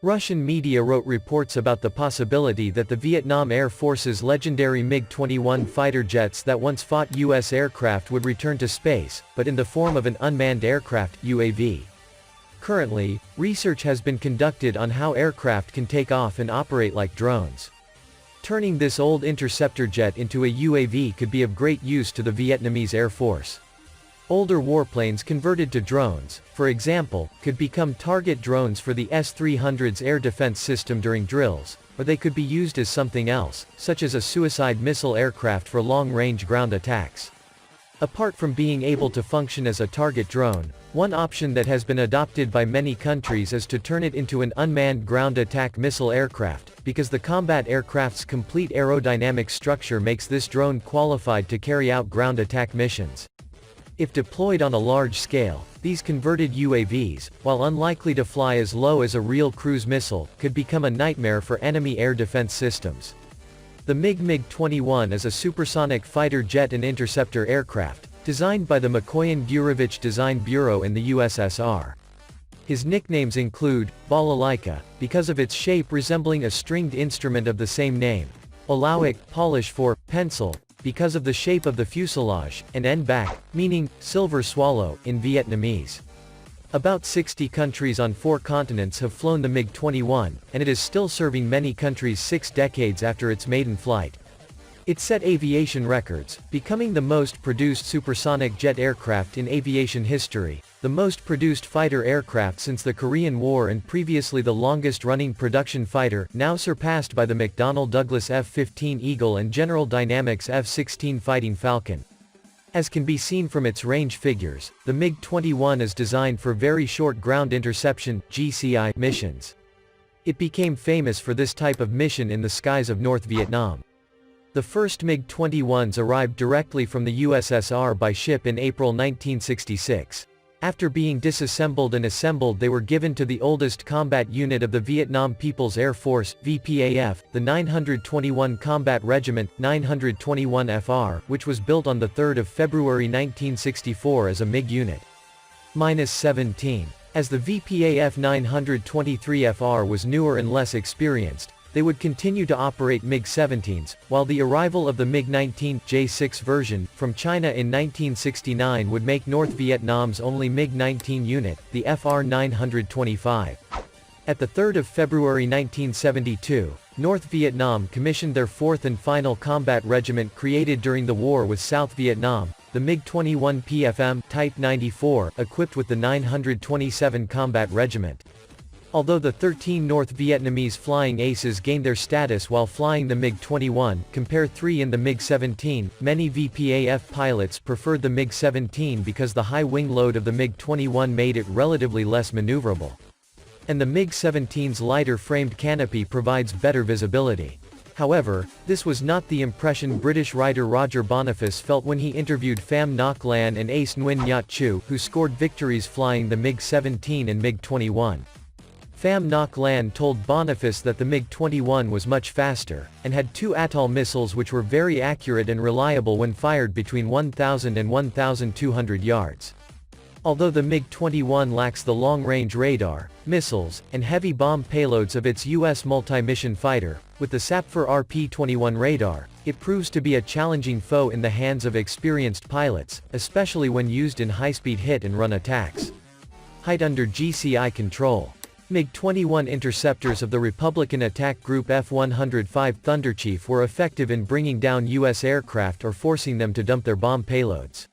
Russian media wrote reports about the possibility that the Vietnam Air Force's legendary MiG-21 fighter jets that once fought U.S. aircraft would return to space, but in the form of an unmanned aircraft, UAV. Currently, research has been conducted on how aircraft can take off and operate like drones. Turning this old interceptor jet into a UAV could be of great use to the Vietnamese Air Force. Older warplanes converted to drones, for example, could become target drones for the S-300's air defense system during drills, or they could be used as something else, such as a suicide missile aircraft for long-range ground attacks. Apart from being able to function as a target drone, one option that has been adopted by many countries is to turn it into an unmanned ground attack missile aircraft, because the combat aircraft's complete aerodynamic structure makes this drone qualified to carry out ground attack missions. If deployed on a large scale, these converted UAVs, while unlikely to fly as low as a real cruise missile, could become a nightmare for enemy air defense systems. The MiG-21 is a supersonic fighter jet and interceptor aircraft, designed by the Mikoyan-Gurevich Design Bureau in the USSR. His nicknames include, Balalaika, because of its shape resembling a stringed instrument of the same name, Olawik, Polish for, pencil, because of the shape of the fuselage, and N-Bak, meaning, silver swallow, in Vietnamese. About 60 countries on 4 continents have flown the MiG-21, and it is still serving many countries 6 decades after its maiden flight. It set aviation records, becoming the most produced supersonic jet aircraft in aviation history, the most produced fighter aircraft since the Korean War and previously the longest-running production fighter, now surpassed by the McDonnell Douglas F-15 Eagle and General Dynamics F-16 Fighting Falcon. As can be seen from its range figures, the MiG-21 is designed for very short ground interception (GCI) missions. It became famous for this type of mission in the skies of North Vietnam. The first MiG-21s arrived directly from the USSR by ship in April 1966. After being disassembled and assembled, they were given to the oldest combat unit of the Vietnam People's Air Force, VPAF, the 921 Combat Regiment, 921 FR, which was built on 3 February 1964 as a MiG unit. -17. As the VPAF 923 FR was newer and less experienced, they would continue to operate MiG-17s, while the arrival of the MiG-19 J6 version from China in 1969 would make North Vietnam's only MiG-19 unit, the FR-925. At the 3rd of February 1972, North Vietnam commissioned their 4th and final combat regiment created during the war with South Vietnam, the MiG-21 PFM Type 94, equipped with the 927 Combat Regiment. Although the 13 North Vietnamese flying aces gained their status while flying the MiG-21, compare 3 in the MiG-17, many VPAF pilots preferred the MiG-17 because the high wing load of the MiG-21 made it relatively less maneuverable. And the MiG-17's lighter framed canopy provides better visibility. However, this was not the impression British writer Roger Boniface felt when he interviewed Pham Ngoc Lan and Ace Nguyen Nhat Chu, who scored victories flying the MiG-17 and MiG-21. Pham Ngoc Lan told Boniface that the MiG-21 was much faster, and had 2 Atoll missiles which were very accurate and reliable when fired between 1,000 and 1,200 yards. Although the MiG-21 lacks the long-range radar, missiles, and heavy bomb payloads of its U.S. multi-mission fighter, with the Sapphire RP-21 radar, it proves to be a challenging foe in the hands of experienced pilots, especially when used in high-speed hit-and-run attacks. Height under GCI control. MiG-21 interceptors of the Republican attack group F-105 Thunderchief were effective in bringing down U.S. aircraft or forcing them to dump their bomb payloads.